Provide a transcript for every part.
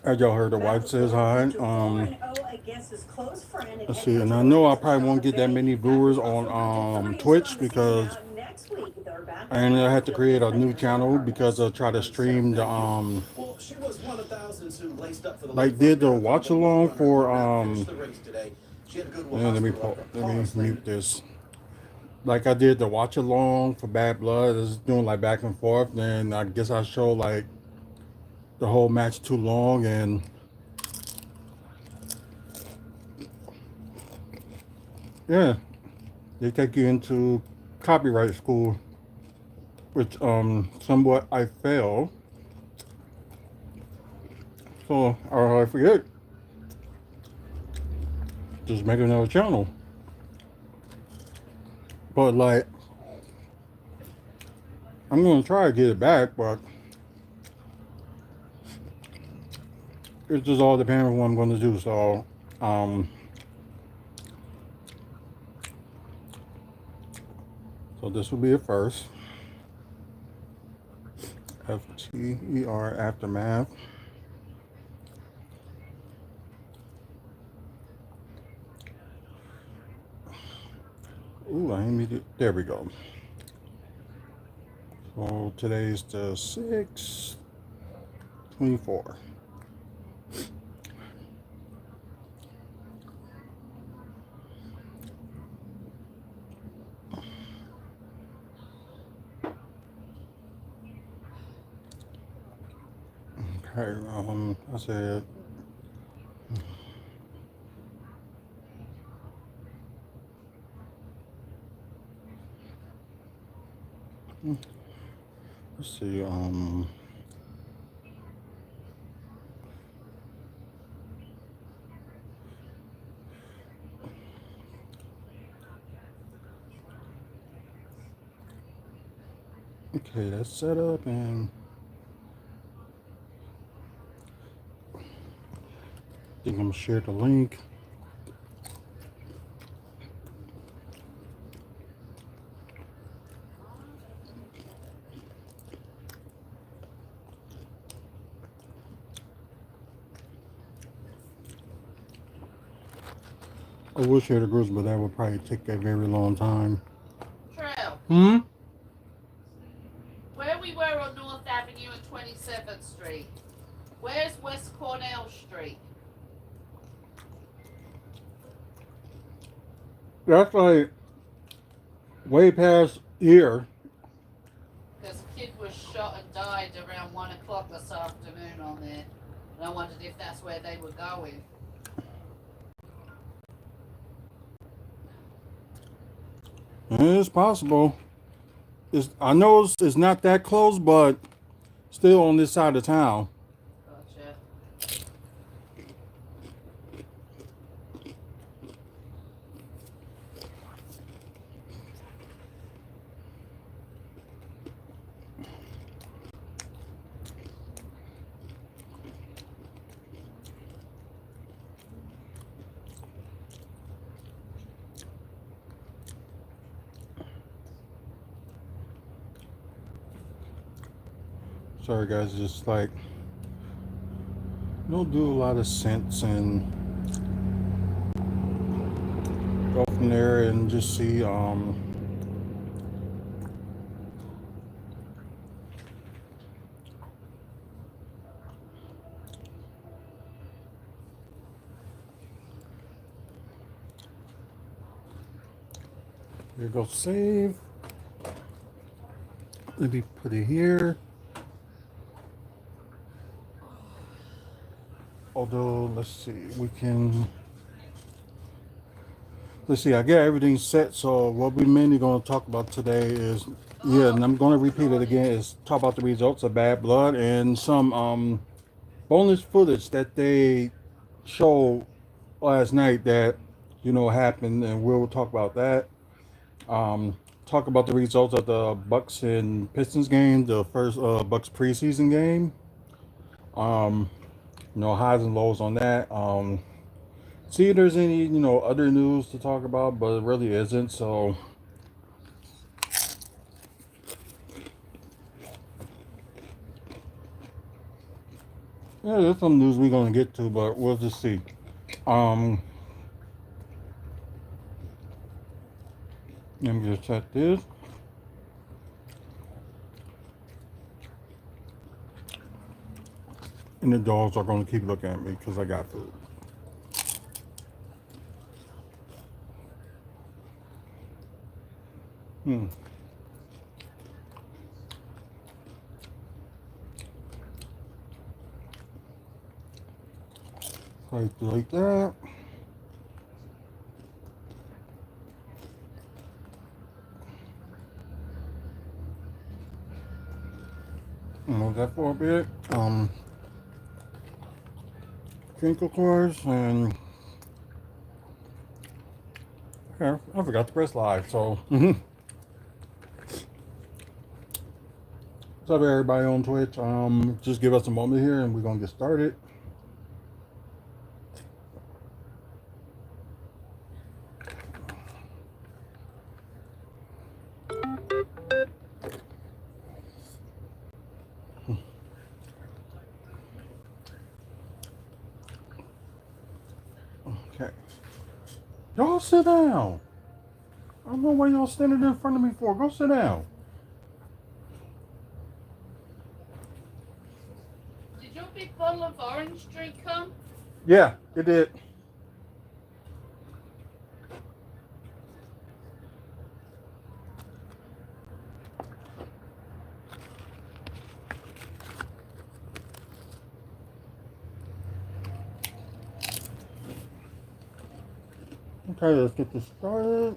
As y'all heard, the wife says hi. Let's see, and I know I probably won't get that many viewers on Twitch because and I had to create a new channel because I try to stream the like did the watch along for let me mute this. Like I did the watch along for Bad Blood, it's doing like back and forth. Then I guess I show like the whole match too long, and yeah, they take you into copyright school, which somewhat I failed. So I forget, just make another channel. But like I'm gonna try to get it back, but it just all depends on what I'm gonna do. So so this will be a first. FTER Aftermath. Ooh, I need it. There we go. So today's the 6/24. Okay, I said let's see, okay, that's set up, and I think I'm gonna share the link. I will share the groups, but that would probably take a very long time. True. Where we were on North Avenue and 27th Street. Where's West Cornell Street? That's like way past here. Because a kid was shot and died around 1 o'clock this afternoon on there. And I wondered if that's where they were going. It's possible. I know it's not that close, but still on this side of town. Gotcha. Sorry guys, just like don't do a lot of sense and go from there and just see here go save. Let me put it here. Although, let's see, let's see, I get everything set. So what we mainly going to talk about today is, yeah, and I'm going to repeat it again, is talk about the results of Bad Blood and some bonus footage that they showed last night that, happened, and we'll talk about that. Talk about the results of the Bucks and Pistons game, the first Bucks preseason game. Highs and lows on that. See if there's any, other news to talk about, but it really isn't. So Yeah, there's some news we're gonna get to, but we'll just see. Um, Let me just check this. And the dogs are gonna keep looking at me because I got food. Hmm. Like that. Move that for a bit. Drink of course, and yeah, I forgot to press live. So, what's up, everybody on Twitch? Just give us a moment here, and we're gonna get started. Okay, y'all sit down. I don't know why y'all standing in front of me for. Go sit down. Did your big bottle of orange drink come? Yeah, it did. Okay, let's get this started.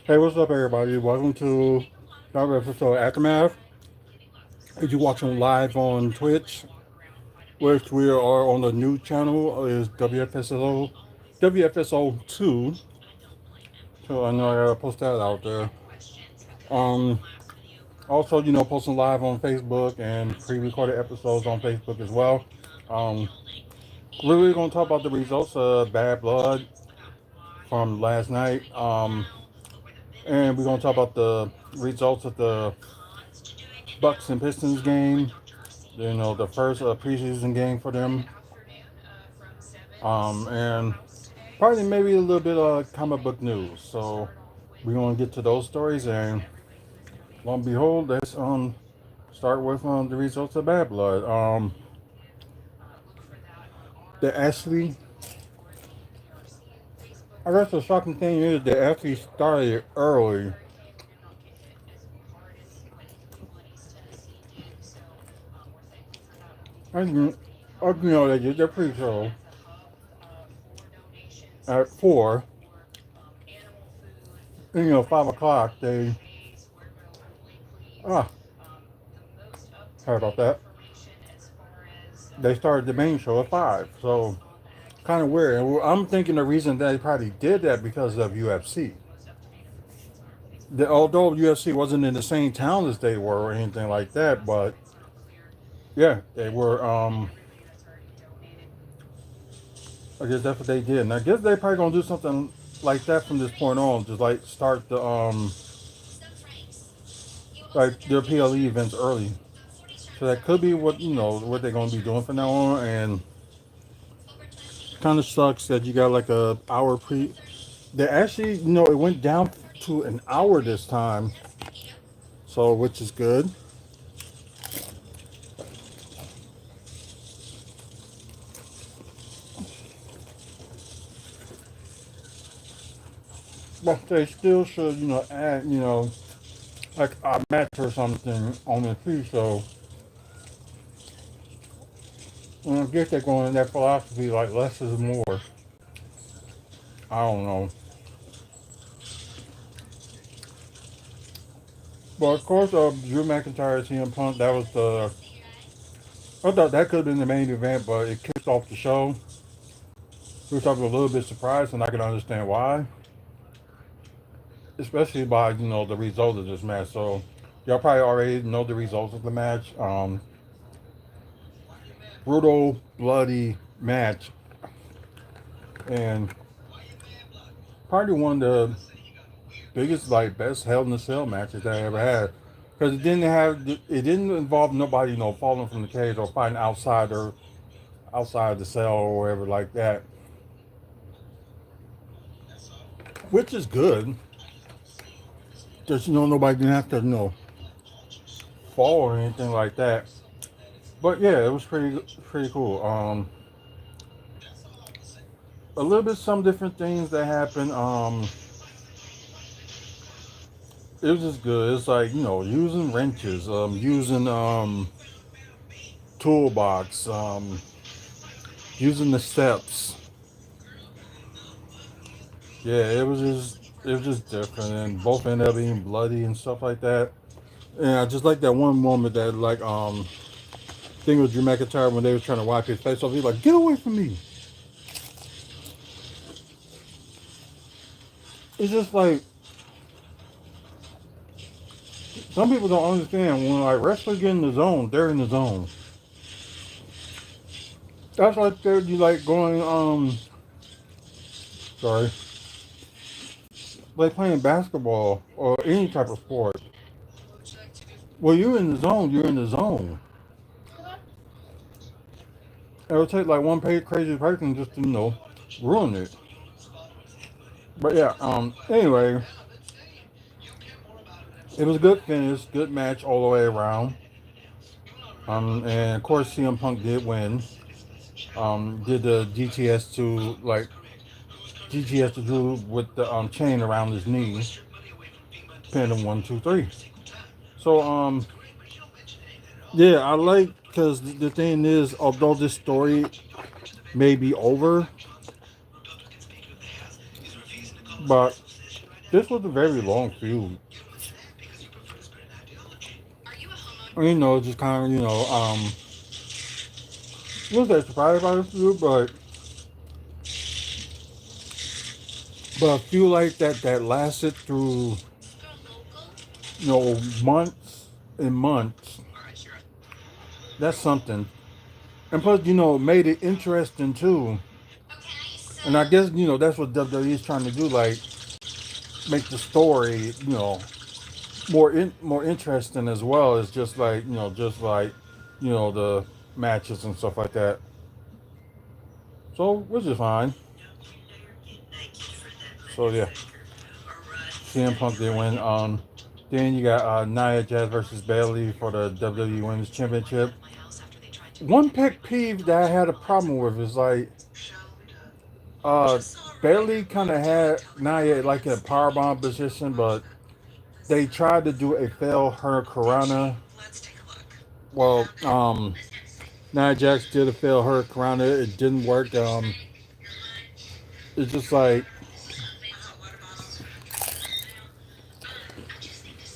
Hey, what's up, everybody? Welcome to WFSO Aftermath. If you're watching live on Twitch, which we are on the new channel, is WFSO 2. So I know I gotta post that out there. Um, Also, posting live on Facebook and pre-recorded episodes on Facebook as well. Um, we're really gonna talk about the results of Bad Blood from last night. And we're gonna talk about the results of the Bucks and Pistons game. The first preseason game for them. And probably maybe a little bit of comic book news. So we're gonna get to those stories, and lo and behold, let's start with the results of Bad Blood. They actually, I guess the shocking thing is they actually started early. And they did their pre-show at 4. And 5 o'clock ah, sorry about that. They started the main show at 5. So kind of weird. And I'm thinking the reason they probably did that because of UFC. Although UFC wasn't in the same town as they were or anything like that, but yeah, they were. I guess that's what they did, and I guess they probably gonna do something like that from this point on, just like start the like their PLE events early. So that could be what they're gonna be doing from now on, and kind of sucks that you got like a hour pre. They actually, it went down to an hour this time, so which is good. But they still should, add, like a match or something on the pre-show. And I guess they're going in that philosophy like less is more. I don't know. But of course, Drew McIntyre, CM Punk, that was the. I thought that could have been the main event, but it kicked off the show. Which I was a little bit surprised, and I can understand why. Especially by, the result of this match. So, y'all probably already know the results of the match. Brutal, bloody match. And probably one of the biggest, like, best Hell in a Cell matches that I ever had. Because it didn't involve nobody, falling from the cage or fighting outside the cell or whatever like that. Which is good. Just, nobody didn't have to, fall or anything like that. But yeah, it was pretty cool. A little bit some different things that happened. It was just good. It's like, using wrenches, using toolbox, using the steps. Yeah, it was just different, and both ended up being bloody and stuff like that. And I just like that one moment that, like, thing with Drew McIntyre when they were trying to wipe his face off. He's like, "Get away from me!" It's just like some people don't understand when, like, wrestlers get in the zone, they're in the zone. That's like you like going sorry, like playing basketball or any type of sport. Well, you're in the zone. You're in the zone. It'll take like one crazy person just to ruin it. But yeah. Anyway, it was a good finish, good match all the way around. And of course CM Punk did win. Did the GTS to do with the chain around his knee, pin him 1, 2, 3. So yeah, I like because the thing is, although this story may be over, but this was a very long feud. Just kind of was that surprised by this feud, but a feud like that lasted through months and months. That's something. And plus, made it interesting too. And I guess, that's what WWE is trying to do, like make the story, more interesting as well as just like the matches and stuff like that. So, which is fine. So yeah, CM Punk did win. Then you got Nia Jax versus Bayley for the WWE Women's Championship. One pet peeve that I had a problem with is like uh Bayley kind of had Nia like in a powerbomb position, but they tried to do a fail her Karana. Well, Nia Jax did a fail her Karana. It didn't work. It's just like,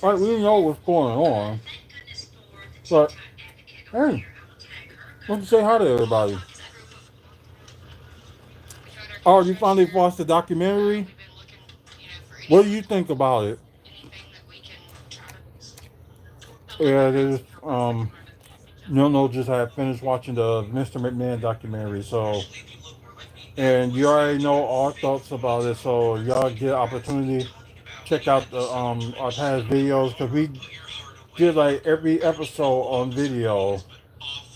right, we know what's going on, but hey, want to say hi to everybody. Oh, you finally watched the documentary? What do you think about it? Yeah, there's no, just had finished watching the Mr. McMahon documentary, so and you already know our thoughts about it, so y'all get opportunity check out the our past videos because we did like every episode on video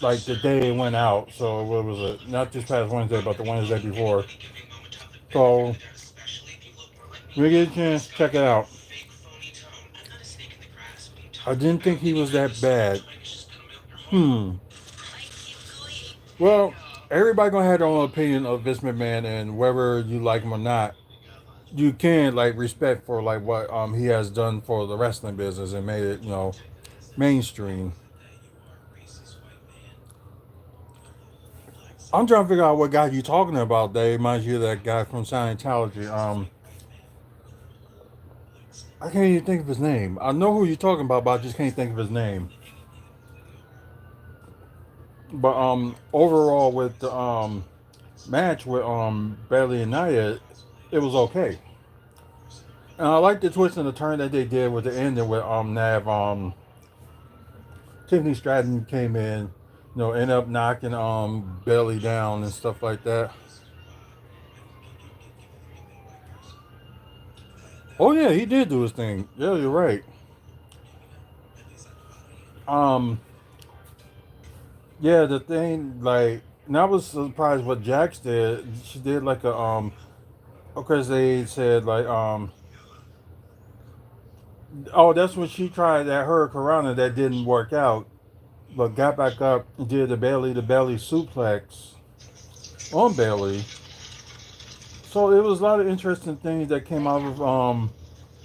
like the day it went out. So what was it? Not this past Wednesday, but the Wednesday before. So when you get a chance, check it out. I didn't think he was that bad. Hmm. Well, everybody gonna have their own opinion of Vince McMahon, and whether you like him or not, you can like respect for like what he has done for the wrestling business and made it mainstream. I'm trying to figure out what guy you talking about. That reminds you of that guy from Scientology. I can't even think of his name. I know who you're talking about, but I just can't think of his name. But overall with the match with Bailey and Nia, it was okay. And I like the twist and the turn that they did with the ending with Nav Tiffany Stratton came in, ended up knocking Bailey down and stuff like that. Oh yeah, he did do his thing. Yeah, you're right. Um, yeah, the thing like, and I was surprised what Jax did. She did like a because they said like oh, that's when she tried that Hurricanrana that didn't work out, but got back up and did the belly suplex on Bailey. So it was a lot of interesting things that came out of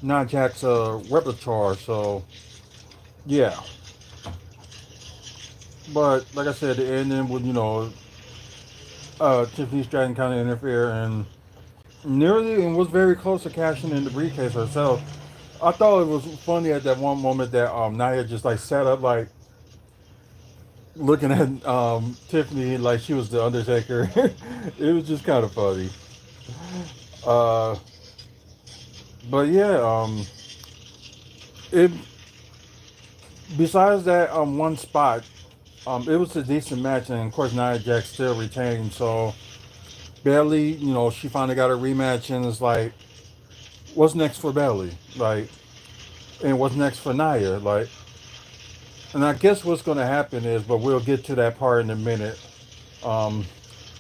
Nia Jax's repertoire. So yeah, but like I said, the ending with Tiffany Stratton kind of interfere and nearly and was very close to cashing in the briefcase herself. I thought it was funny at that one moment that Nia just like sat up like looking at Tiffany like she was the Undertaker. It was just kind of funny. Uh, but yeah, it besides that one spot, it was a decent match, and of course Nia Jax still retained. So Bailey, she finally got a rematch, and it's like, what's next for Bailey? Like, and what's next for Nia? Like, and I guess what's going to happen is, but we'll get to that part in a minute. Um,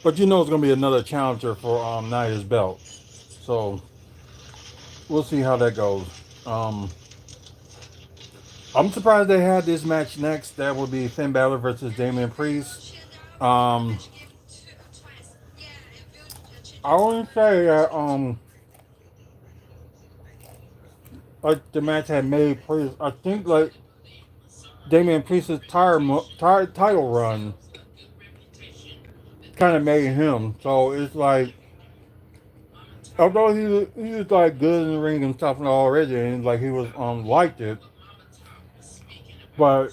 but it's going to be another challenger for Nia's belt. So we'll see how that goes. Um, I'm surprised they had this match next. That would be Finn Balor versus Damian Priest. Um, I wouldn't say that like the match had made Priest. I think like Damian Priest's title run kind of made him. So it's like, although he was like good in the ring and stuff and already, and like he was liked it, but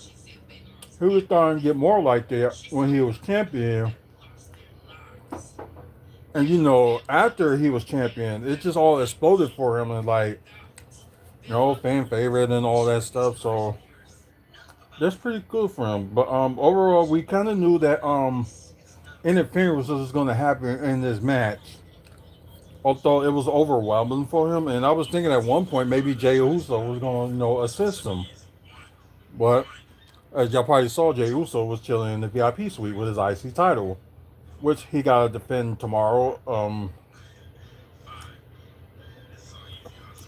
he was starting to get more like that when he was champion. And after he was champion, it just all exploded for him and like fan favorite and all that stuff. So that's pretty cool for him. But overall, we kind of knew that interference was going to happen in this match. Although it was overwhelming for him, and I was thinking at one point maybe Jey Uso was going to assist him. But as y'all probably saw, Jey Uso was chilling in the VIP suite with his IC title, which he got to defend tomorrow.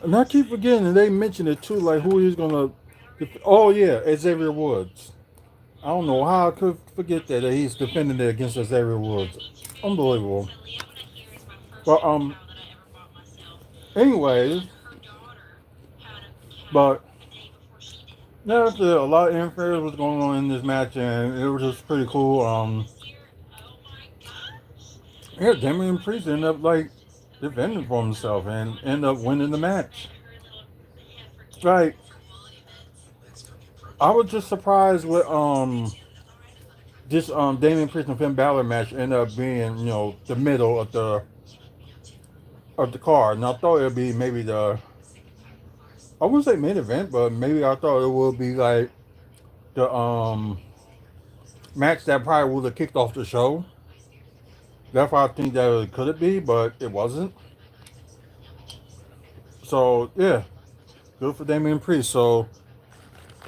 And I keep forgetting, and they mentioned it too, like who he's gonna. Oh yeah, Xavier Woods. I don't know how I could forget that he's defending it against Xavier Woods. Unbelievable. But anyways, but yeah, a lot of interference was going on in this match, and it was just pretty cool. Yeah, Damian Priest ended up like defending for himself and ended up winning the match. Like, I was just surprised with this Damian Priest and Finn Balor match ended up being the middle of the card, and I thought it'd be maybe I wouldn't say main event, but maybe I thought it would be like the match that probably would have kicked off the show. That's why I think that it could be, but it wasn't. So yeah, good for Damian Priest. So,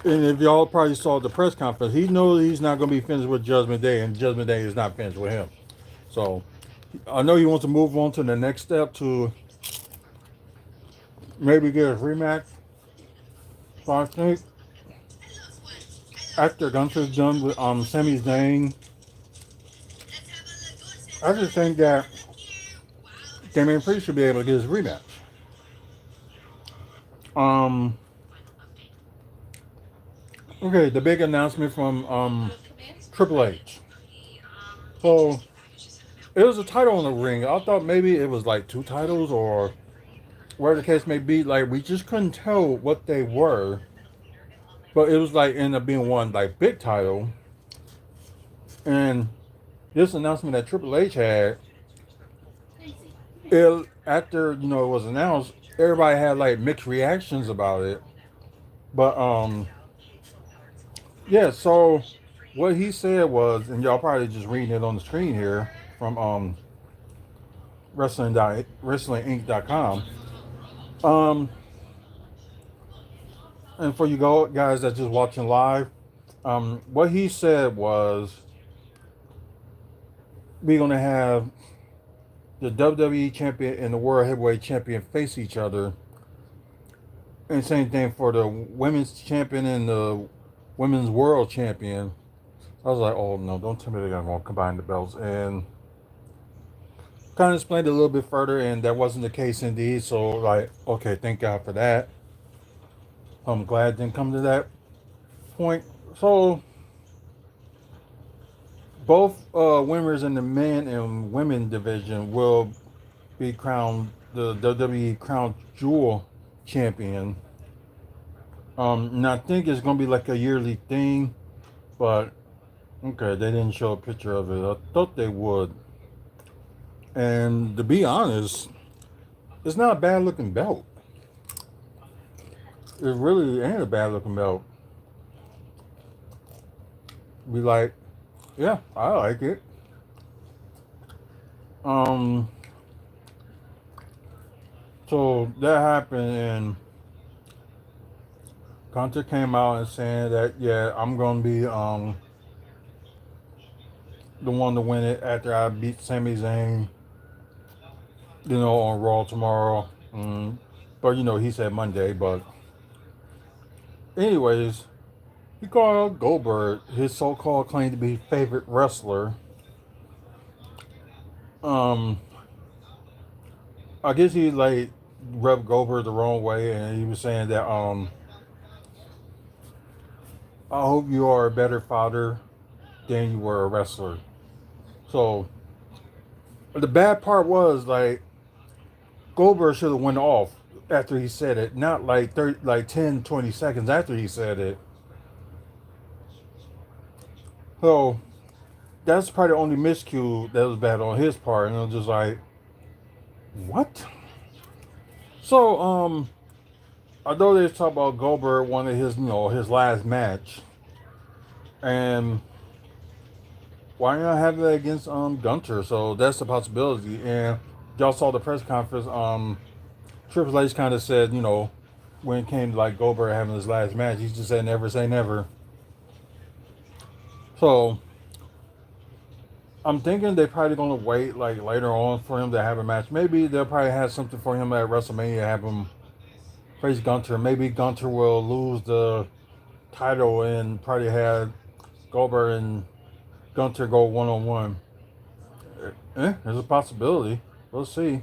and if y'all probably saw the press conference, he knows he's not going to be finished with Judgment Day, and Judgment Day is not finished with him. So I know he wants to move on to the next step to maybe get a rematch. So I think after Gunther's done with Sami Zayn, I just think that Damian Priest should be able to get his rematch. Um, okay, the big announcement from Triple H. So it was a title in the ring. I thought maybe it was like two titles or where the case may be. Like we just couldn't tell what they were, but it was like ended up being one like big title. And this announcement that Triple H had, after it was announced, everybody had like mixed reactions about it. But yeah. So what he said was, and y'all probably just reading it on the screen here from wrestlinginc.com. And for you go guys that just watching live, what he said was we're gonna have the WWE champion and the World Heavyweight champion face each other. And same thing for the women's champion and the women's world champion. I was like, oh no, don't tell me they're gonna combine the belts. And kind of explained it a little bit further, and that wasn't the case indeed. So like, okay, thank God for that. I'm glad it didn't come to that point. So both winners in the men and women division will be crowned the WWE Crown Jewel champion. And I think it's gonna be like a yearly thing, but okay, they didn't show a picture of it. I thought they would. And to be honest, it's not a bad looking belt. It really ain't a bad looking belt. Be like, yeah, I like it. Um, so that happened, and Gunter came out and saying that yeah, I'm gonna be the one to win it after I beat Sami Zayn, on Raw tomorrow. But he said Monday. But anyways, he called out Goldberg his so-called claim to be favorite wrestler. Um, I guess he like rubbed Goldberg the wrong way, and he was saying that I hope you are a better father than you were a wrestler. So the bad part was like Goldberg should have went off after he said it, not like 30, like 10, 20 seconds after he said it. So that's probably the only miscue that was bad on his part, and I was just like, what? So although they talk about Goldberg wanted his last match, and why not have that against Gunter? So that's a possibility. And y'all saw the press conference. Triple H kind of said, when it came to like Goldberg having his last match, he just said never say never. So I'm thinking they're probably gonna wait like later on for him to have a match. Maybe they'll probably have something for him at WrestleMania, have him face Gunter. Maybe Gunter will lose the title and probably have Goldberg and Gunter go 1-on-1. There's a possibility. We'll see.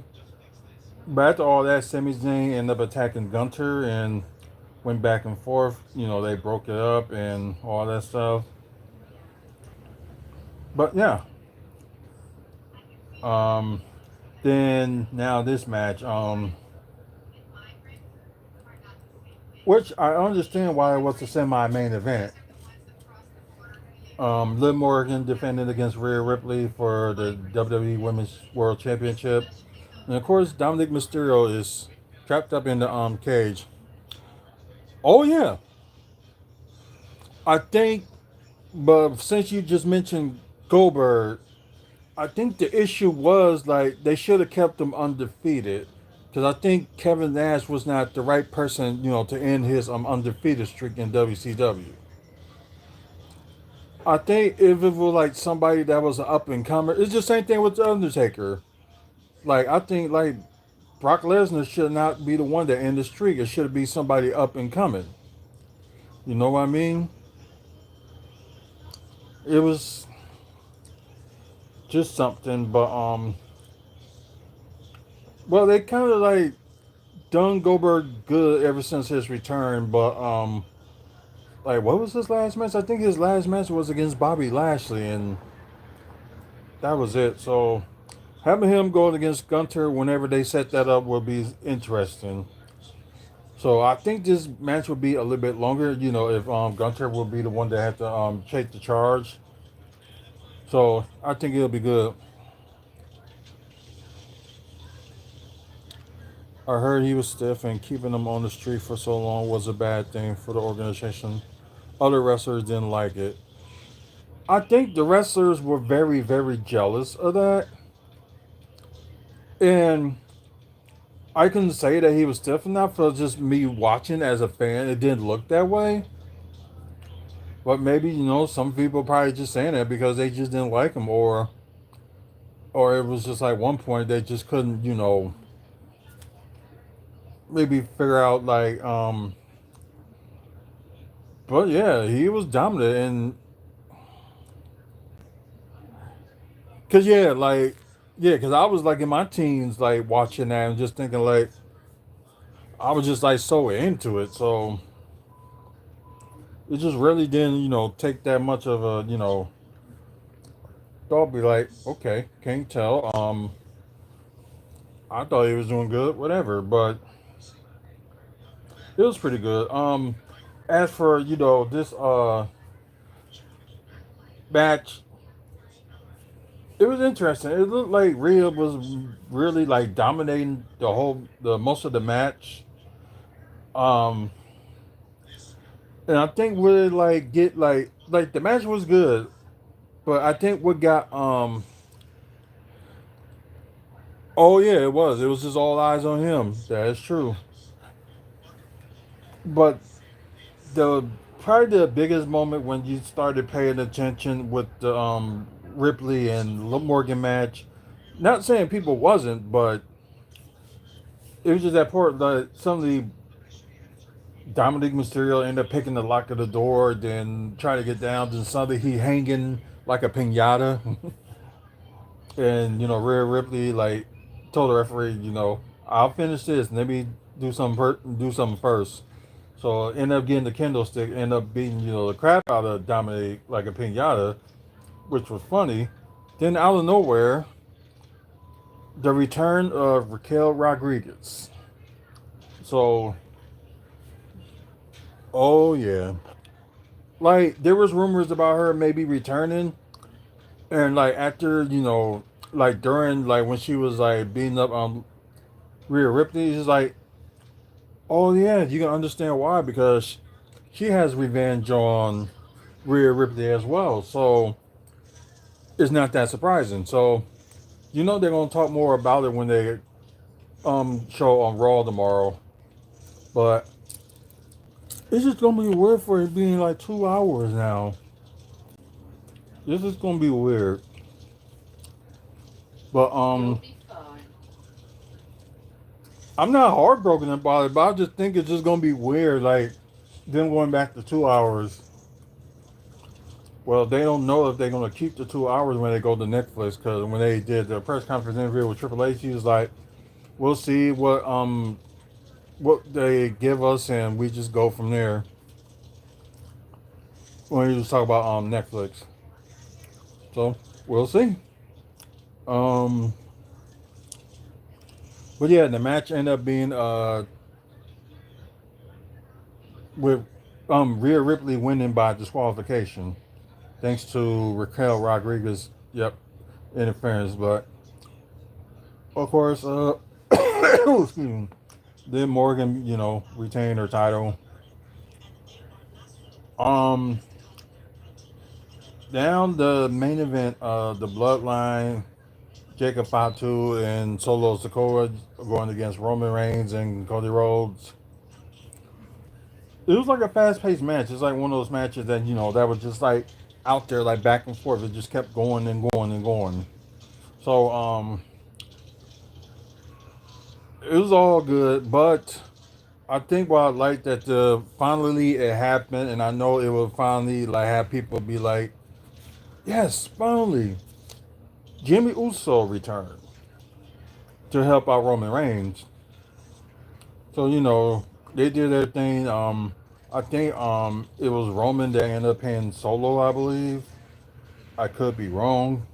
But after all that, Sami Zayn ended up attacking Gunter and went back and forth. They broke it up and all that stuff. But yeah. Um, then now this match, which I understand why it was a semi-main event. Liv Morgan defended against Rhea Ripley for the WWE Women's World Championship, and of course Dominic Mysterio is trapped up in the cage. Oh yeah, I think. But since you just mentioned Goldberg, I think the issue was like they should have kept him undefeated, because I think Kevin Nash was not the right person, to end his undefeated streak in WCW. I think if it was like somebody that was an up and comer, it's the same thing with the Undertaker. Like I think like Brock Lesnar should not be the one that end the streak. It should be somebody up and coming. You know what I mean? It was just something, but well, they kind of like done Goldberg good ever since his return, but like what was his last match? I think his last match was against Bobby Lashley, and that was it. So having him going against Gunter whenever they set that up will be interesting. So I think this match will be a little bit longer. If Gunter will be the one that have to take the charge. So I think it'll be good. I heard he was stiff, and keeping him on the street for so long was a bad thing for the organization. Other wrestlers didn't like it. I think the wrestlers were very, very jealous of that. And I couldn't say that he was stiff enough for just me watching as a fan. It didn't look that way. But maybe, some people probably just saying that because they just didn't like him, or it was just like one point they just couldn't, maybe figure out like but yeah, he was dominant. And cuz yeah, like yeah, cuz I was like in my teens like watching that and just thinking like I was just like so into it. So it just really didn't, take that much of a, thought. Be like, okay, can't tell. I thought he was doing good, whatever, but it was pretty good. As for, this match, it was interesting. It looked like Rhea was really like dominating the most of the match. Um, and I think what like get like the match was good, but I think what got oh yeah, it was. It was just all eyes on him. That is true. But the probably the biggest moment when you started paying attention with the Ripley and Morgan match. Not saying people wasn't, but it was just that part that some of the Dominic Mysterio ended up picking the lock of the door, then trying to get down, then suddenly he hanging like a pinata. And Rhea Ripley like told the referee, I'll finish this. Let me do something first. So end up getting the kendo stick, end up beating the crap out of Dominic like a pinata, which was funny. Then out of nowhere, the return of Raquel Rodriguez. So, oh yeah, like there was rumors about her maybe returning, and like after like during like when she was like beating up Rhea Ripley, she's like, oh yeah, you can understand why because she has revenge on Rhea Ripley as well. So it's not that surprising. So they're gonna talk more about it when they show on Raw tomorrow. But it's just gonna be weird for it being like 2 hours now. This is gonna be weird. But You'll be fine. I'm not heartbroken about it, but I just think it's just gonna be weird, like them going back to 2 hours. Well, they don't know if they're gonna keep the 2 hours when they go to Netflix, because when they did the press conference interview with Triple H, he was like, "We'll see what they give us, and we just go from there." When he was talking about Netflix, so we'll see. Um, but yeah, the match ended up being with Rhea Ripley winning by disqualification, thanks to Raquel Rodriguez. Yep, interference. But of course, excuse me. Then Morgan, retained her title. Um, Down the main event, the Bloodline, Jacob Fatu and Solo Sikoa going against Roman Reigns and Cody Rhodes. It was like a fast-paced match. It's like one of those matches that that was just like out there, like back and forth. It just kept going and going and going. So it was all good, but I think what I like that finally it happened, and I know it will finally like have people be like, yes, finally, Jimmy Uso returned to help out Roman Reigns. So they did their thing. I think it was Roman that ended up paying Solo, I believe. I could be wrong.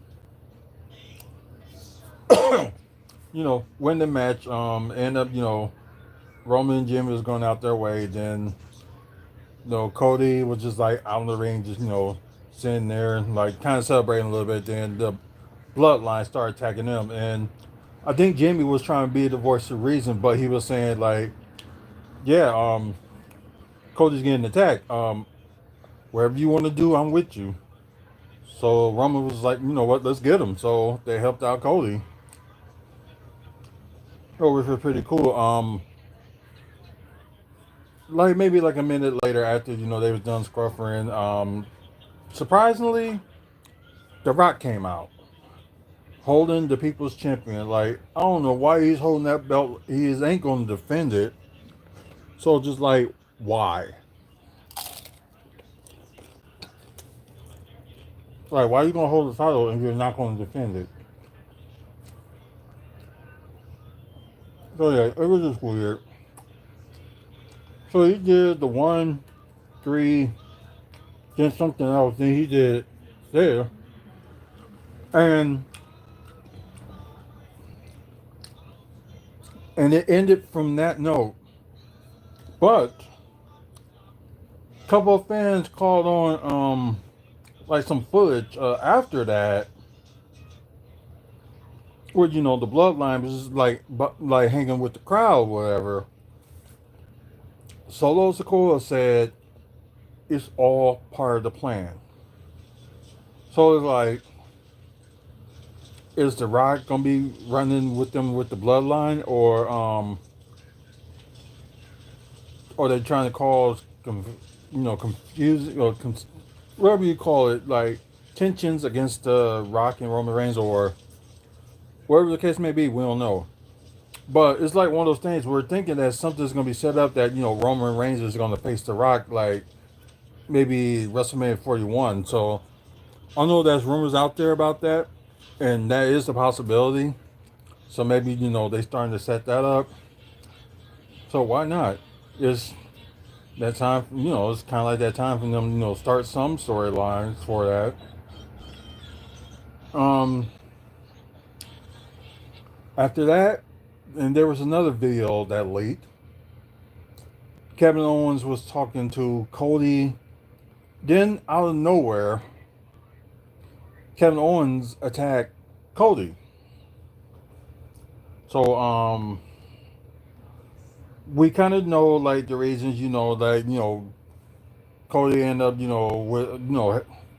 Win the match. End up Roman and Jimmy was going out their way. Then Cody was just like out in the ring, just sitting there and like kind of celebrating a little bit. Then the Bloodline started attacking them, and I think Jimmy was trying to be the voice of reason, but he was saying like, yeah, Cody's getting attacked. Whatever you want to do, I'm with you. So Roman was like, you know what, let's get him. So they helped out Cody. Oh, which was pretty cool. Like maybe like a minute later after they was done scruffering, surprisingly, The Rock came out holding the People's Champion. Like I don't know why he's holding that belt. He ain't gonna defend it. So just like why? Like why are you gonna hold the title and you're not gonna defend it? So yeah, it was just weird. So he did the 1, 3, then something else. Then he did there, and it ended from that note. But a couple of fans called on like some footage after that, where the bloodline was just like hanging with the crowd, or whatever. Solo Sikoa said it's all part of the plan. So it's like, is The Rock gonna be running with them with the bloodline, or they trying to cause confusing or whatever you call it, like tensions against Rock and Roman Reigns, or whatever the case may be. We don't know. But it's like one of those things we're thinking that something's gonna be set up that Roman Reigns is gonna face The Rock, like maybe WrestleMania 41. So I know there's rumors out there about that, and that is a possibility. So maybe they starting to set that up. So why not? It's that time. It's kind of like that time for them. Start some storylines for that. Um, After that, and there was another video that leaked. Kevin Owens was talking to Cody. Then out of nowhere, Kevin Owens attacked Cody. So we kind of know like the reasons. That Cody ended up with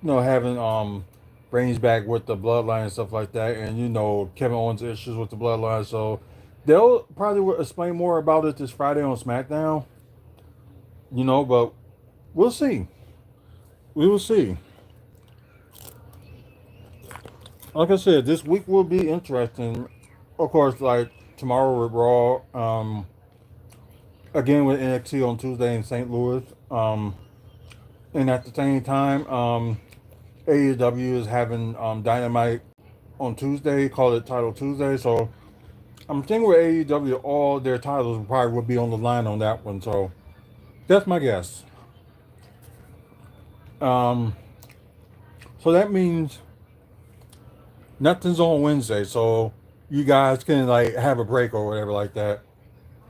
having Reigns back with the bloodline and stuff like that, and Kevin Owens issues with the bloodline. So they'll probably explain more about it this Friday on SmackDown. But we'll see. We will see. Like I said, this week will be interesting. Of course, like tomorrow with Raw, again with NXT on Tuesday in St. Louis, and at the same time, AEW is having Dynamite on Tuesday, call it Title Tuesday. So I'm thinking with AEW, all their titles probably would be on the line on that one. So that's my guess. Um, so that means nothing's on Wednesday. So you guys can like have a break or whatever like that.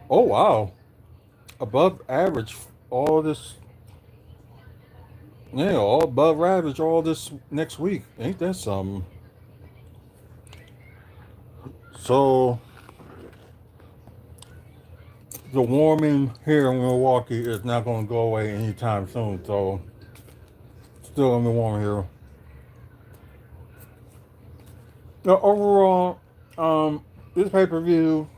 Oh wow, above average all this. Yeah, all above average all this next week. Ain't that something? So the warming here in Milwaukee is not going to go away anytime soon. So still gonna be warm here. Now, overall, this pay per view,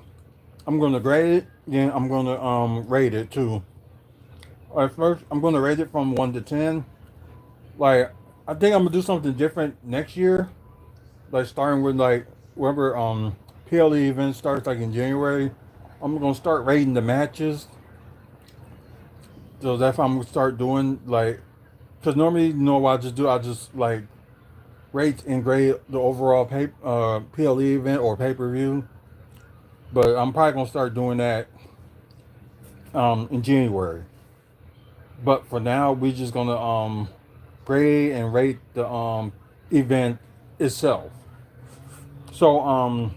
I'm going to grade it. Then I'm going to rate it too. At first, I'm going to rate it from 1 to 10. Like I think I'm gonna do something different next year. Like starting with like wherever PLE event starts like in January. I'm gonna start rating the matches. So that's what I'm gonna start doing. Like, cause normally what I just do, I just like rate and grade the overall PLE event or pay per view. But I'm probably gonna start doing that in January. But for now, we just gonna grade and rate the event itself. So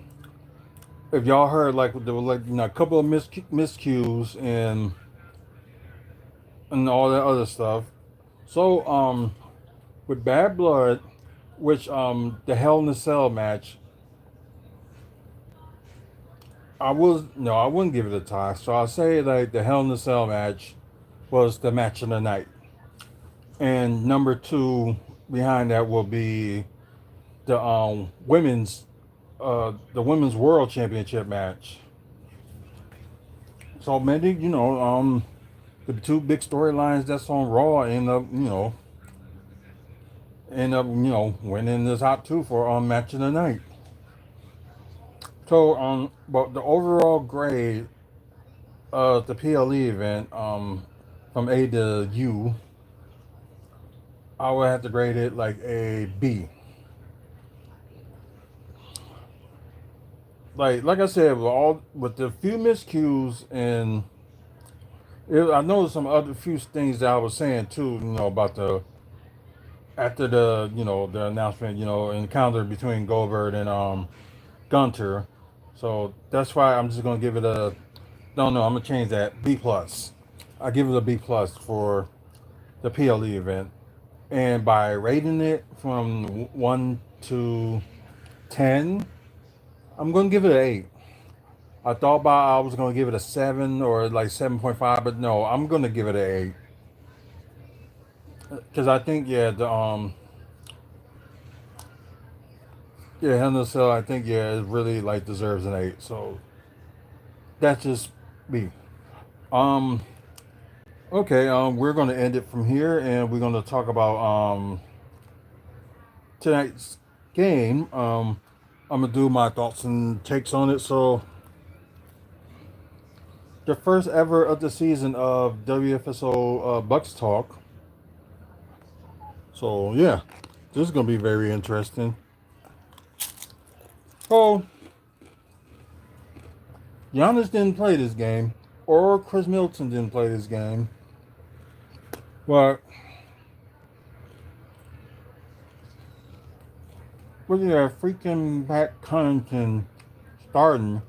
if y'all heard like there were like a couple of miscues and all that other stuff. So with Bad Blood, which the Hell in a Cell match, I wouldn't give it a tie. So I'll say like the Hell in a Cell match was the match of the night, and number two behind that will be the women's World Championship match. so maybe, the two big storylines that's on Raw end up winning this hot two for match of the night. So but the overall grade of the PLE event from A to U, I would have to grade it like a B. Like I said, with the few miscues and I noticed some other few things that I was saying too, about the after the announcement, encounter between Goldberg and Gunter. So that's why I'm just gonna give it a no, I'm gonna change that B plus. I give it a B plus for the PLE event, and by rating it from 1 to 10, I'm gonna give it an 8. I thought about I was gonna give it a 7 or like 7.5, but no, I'm gonna give it an 8 because I think Hell in a Cell, I think it really like deserves an 8. So that's just me. Um, okay, we're gonna end it from here, and we're gonna talk about tonight's game. I'm gonna do my thoughts and takes on it. So the first ever of the season of WFSO Bucks Talk. So yeah, this is gonna be very interesting. Oh, Giannis didn't play this game, or Chris Middleton didn't play this game, but look at that freaking Pat Connaughton starting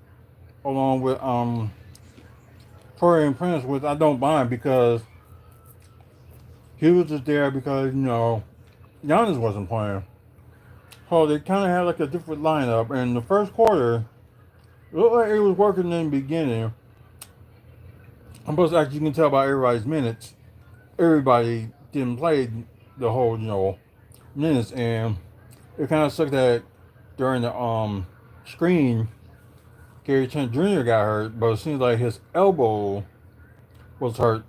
along with Torian Prince, which I don't mind because he was just there because Giannis wasn't playing. So they kind of had like a different lineup. And the first quarter, it looked like it was working in the beginning. But as you can tell by everybody's minutes, everybody didn't play the whole minutes, and it kind of sucked that during the screen, Gary Trent Jr. got hurt, but it seems like his elbow was hurt,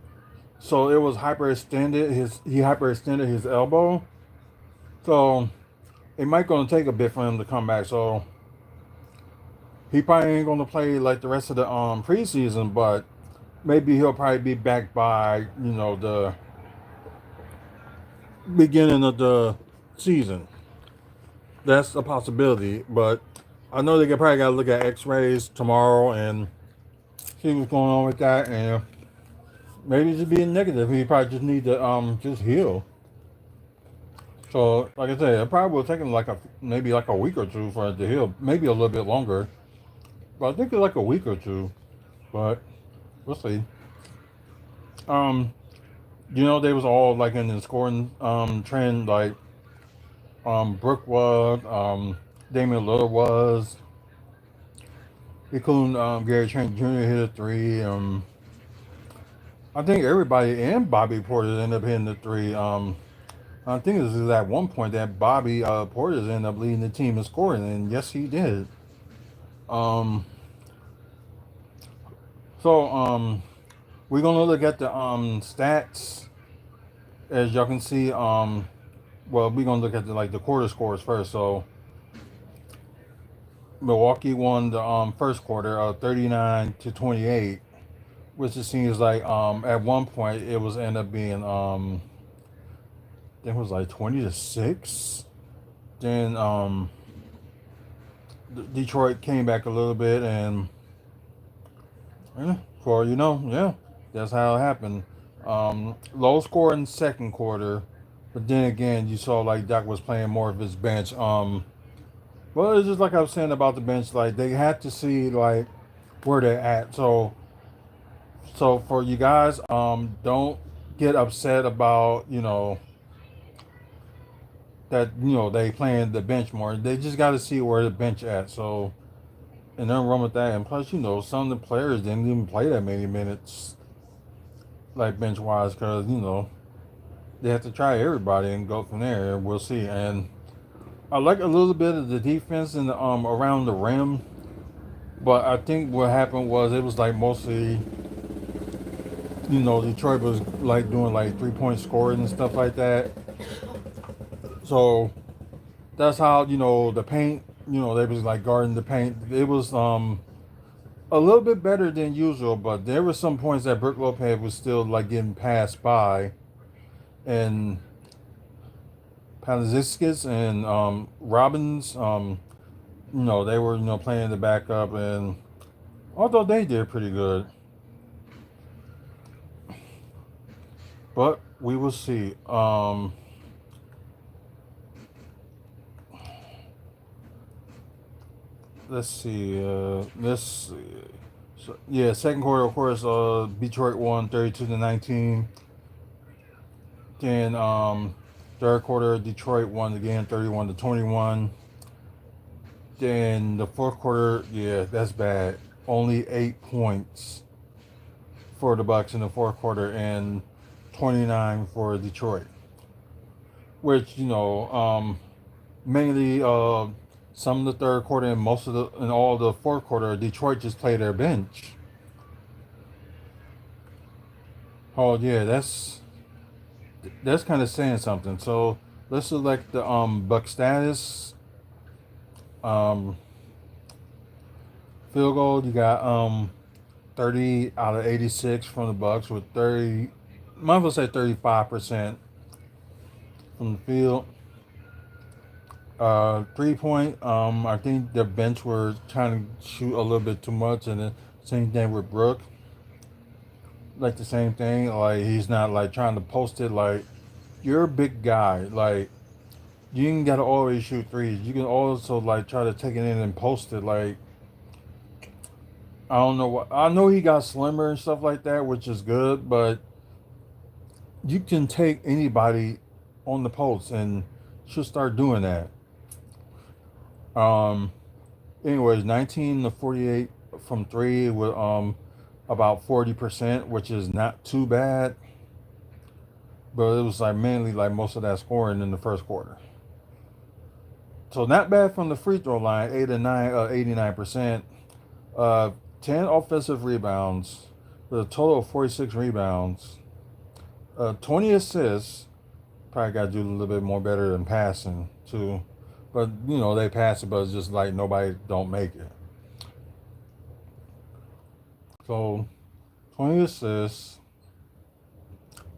so it was hyperextended. He hyperextended his elbow, so it might gonna take a bit for him to come back. So he probably ain't gonna play like the rest of the preseason, but maybe he'll probably be back by the beginning of the season. That's a possibility, but I know they probably got to look at X-rays tomorrow and see what's going on with that, and maybe it's just being negative. He probably just need to just heal. So, like I said, it probably will take him maybe like a week or two for it to heal, maybe a little bit longer. But I think it's like a week or two. But we'll see. They was all like in the scoring trend, like Brooke was, Damian Lillard was, including Gary Trent Jr. hit a 3. I think everybody and Bobby Portis ended up hitting the 3. I think this is at one point that Bobby Portis ended up leading the team in scoring, and yes, he did. So we're gonna look at the stats, as y'all can see. Well, we're gonna look at the quarter scores first. So Milwaukee won the first quarter 39-28, which it seems like at one point it was end up being I think it was like 20-6. Then Detroit came back a little bit, and that's how it happened. Low score in the second quarter, but then again, you saw like Doc was playing more of his bench. Well, it's just like I was saying about the bench. Like they had to see like where they're at. So for you guys, don't get upset about that they playing the bench more. They just got to see where the bench at. So and nothing wrong with that. And plus, some of the players didn't even play that many minutes, like bench wise, because they have to try everybody and go from there. We'll see. And I like a little bit of the defense in the around the rim, but I think what happened was it was like mostly Detroit was like doing like 3-point scoring and stuff like that. So that's how the paint. They was like guarding the paint. It was a little bit better than usual, but there were some points that Brook Lopez was still like getting passed by, and Palaziskis and Robbins. They were playing the backup, and although they did pretty good, but we will see. Let's see. Let's see. So, yeah, second quarter, of course, Detroit won 32-19. Then third quarter, Detroit won again 31-21. Then the fourth quarter, yeah, that's bad. Only 8 points for the Bucks in the fourth quarter and 29 for Detroit. Which mainly some of the third quarter and most of the and all the fourth quarter, Detroit just played their bench. Oh yeah, that's kind of saying something. So let's select the Buck status. Um, Field goal, you got 30 out of 86 from the Bucks with 30, might as well say 35% from the field. 3 point, I think the bench were trying to shoot a little bit too much, and the same thing with Brook. Like the same thing, like he's not like trying to post it. Like you're a big guy, like you ain't gotta always shoot threes. You can also like try to take it in and post it. Like I don't know what I know he got slimmer and stuff like that, which is good, but you can take anybody on the post and should start doing that. Um, Anyways, 19 to 48 from three with about 40%, which is not too bad. But it was like mainly like most of that scoring in the first quarter. So not bad from the free throw line, 8 and 9, 89%. Uh, 10 offensive rebounds with a total of 46 rebounds. 20 assists. Probably got to do a little bit more better than passing too. But they pass it, but it's just like nobody don't make it. So 20 assists,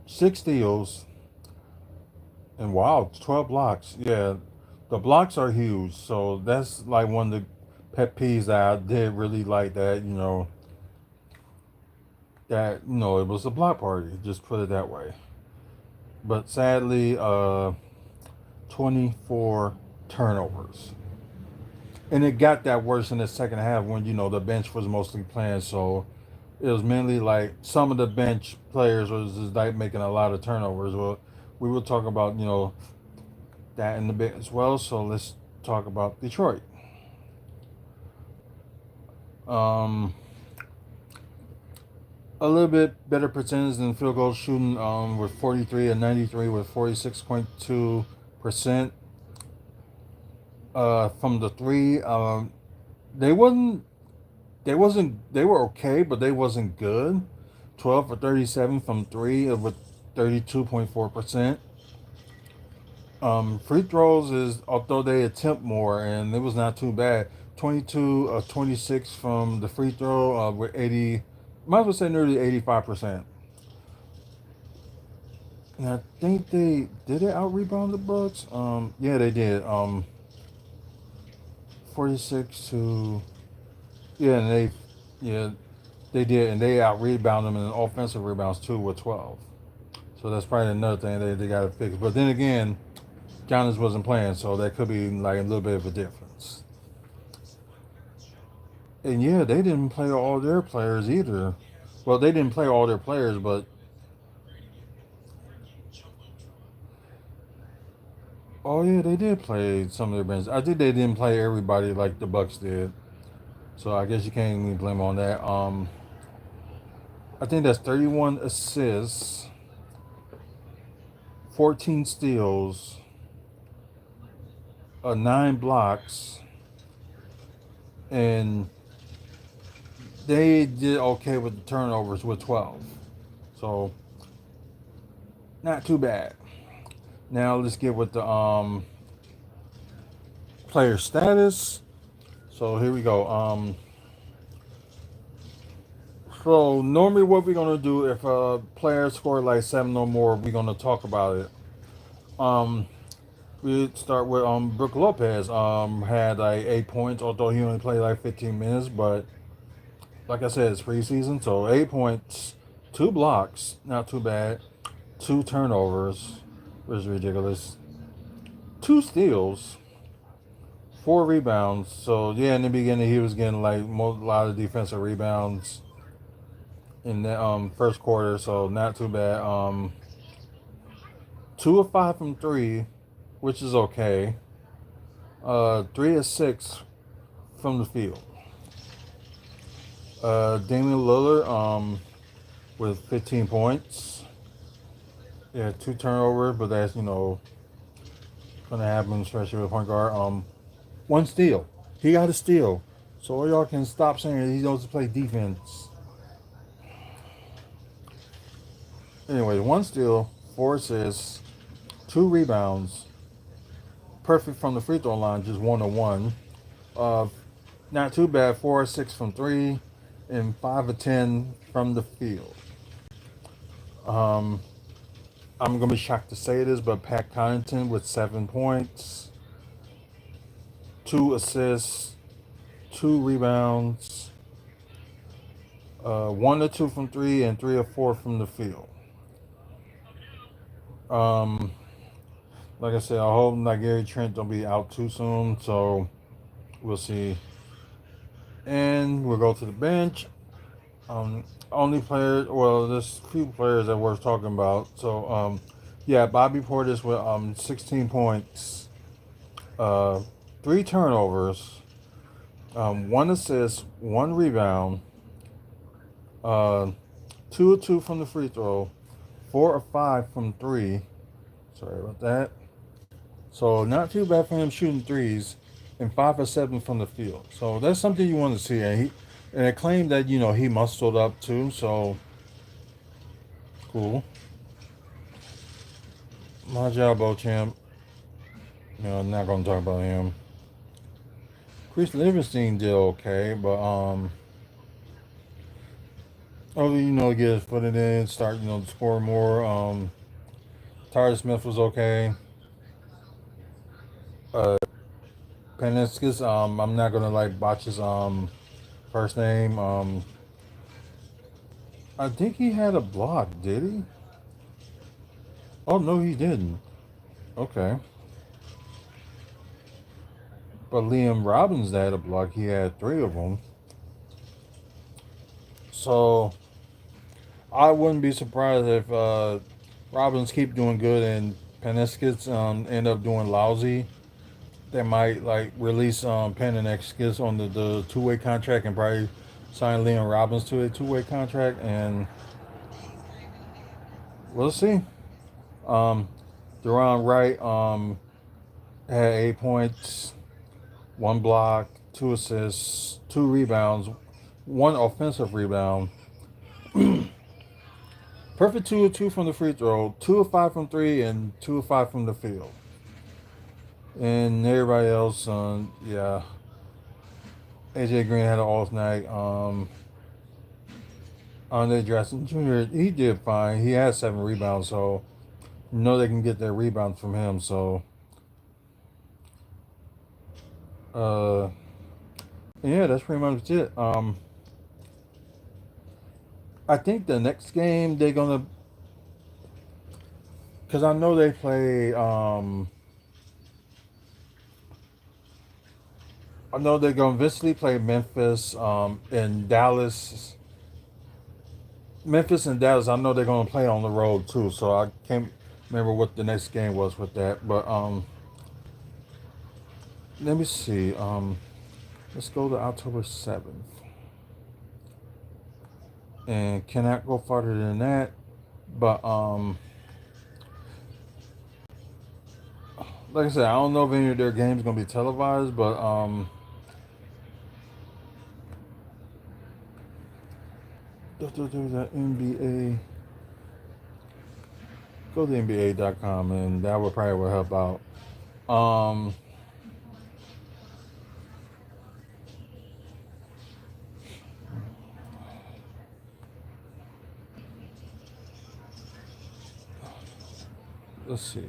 6 steals, and wow, 12 blocks. Yeah, the blocks are huge. So that's like one of the pet peeves that I did really like that, it was a block party, just put it that way. But sadly, 24 turnovers. And it got that worse in the second half when, the bench was mostly playing. So it was mainly like some of the bench players was just like making a lot of turnovers. Well, we will talk about, that in a bit as well. So let's talk about Detroit. Um, a little bit better percentage than field goal shooting with 43 and 93 with 46.2%. From the three, they wasn't they were okay, but they wasn't good. 12 for 37 from three with 32.4%. Free throws is although they attempt more and it was not too bad. 22 of 26 from the free throw with 80, might as well say nearly 85%. And I think they out rebound the Bucks. Yeah, they did. 46 to yeah, and yeah they did, and they out rebound them in offensive rebounds too with 12. So that's probably another thing they got to fix. But then again, Giannis wasn't playing, so that could be like a little bit of a difference. And yeah, they didn't play all their players either. Well, they didn't play all their players, but oh yeah, they did play some of their bench. I think they didn't play everybody like the Bucks did. So I guess you can't even blame on that. I think that's 31 assists, 14 steals, 9 blocks, and they did okay with the turnovers with 12. So not too bad. Now let's get with the player status. So here we go. So normally what we're gonna do if a player scored like 7 or more, we're gonna talk about it. Um, we start with Brook Lopez. Had like 8 points, although he only played like 15 minutes. But like I said, it's preseason, so 8 points, 2 blocks, not too bad. 2 turnovers, which is ridiculous. 2 steals, 4 rebounds. So yeah, in the beginning he was getting like a lot of defensive rebounds in the first quarter, so not too bad. 2 of 5 from three, which is okay. 3 of 6 from the field. Damian Lillard with 15 points. Yeah, 2 turnovers, but that's gonna happen, especially with point guard. 1 steal. He got a steal. So all y'all can stop saying he knows to play defense. Anyway, 1 steal, 4 assists, 2 rebounds. Perfect from the free throw line, just 1-1. Uh, Not too bad. 4 of 6 from three, and 5 of 10 from the field. Um, I'm gonna be shocked to say this, but Pat Connaughton with 7 points, 2 assists, 2 rebounds, 1 of 2 from three, and 3 of 4 from the field. Um, like I said, I hope Gary Trent don't be out too soon, so we'll see. And we'll go to the bench. Only players, well, there's few players that we're talking about. So, yeah, Bobby Portis with 16 points, uh, 3 turnovers, 1 assist, 1 rebound, uh, 2 of 2 from the free throw, 4 of 5 from three. Sorry about that. So not too bad for him shooting threes, and 5 of 7 from the field. So that's something you want to see. And it claimed that he muscled up too. So cool. My job, Beauchamp. I'm not gonna talk about him. Chris Livingston did okay, but get his foot in, start to score more. Tyler Smith was okay. Peniskis, I'm not gonna botch his first name. I think he had a block, did he? Oh no, he didn't. Okay. But Liam Robbins had a block. He had 3 of them. So I wouldn't be surprised if Robbins keep doing good and Peniskis end up doing lousy. They might release Peniskis on the 2-way contract and probably sign Liam Robbins to a 2-way contract, and we'll see. Deron Wright had 8 points, 1 block, 2 assists, 2 rebounds, 1 offensive rebound. Perfect 2 of 2 from the free throw, 2 of 5 from three, and 2 of 5 from the field. And everybody else, yeah. AJ Green had an off night. Andre Jackson Jr., he did fine. He had 7 rebounds, so they can get their rebounds from him. So, yeah, that's pretty much it. I think the next game they're gonna, because I know they play. I know they're gonna eventually play Memphis, and Dallas. Memphis and Dallas. I know they're gonna play on the road too, so I can't remember what the next game was with that. But let me see. Let's go to October 7th. And cannot go farther than that. But like I said, I don't know if any of their games gonna be televised, but the NBA. Go to NBA.com, and that would probably will help out. Um, let's see.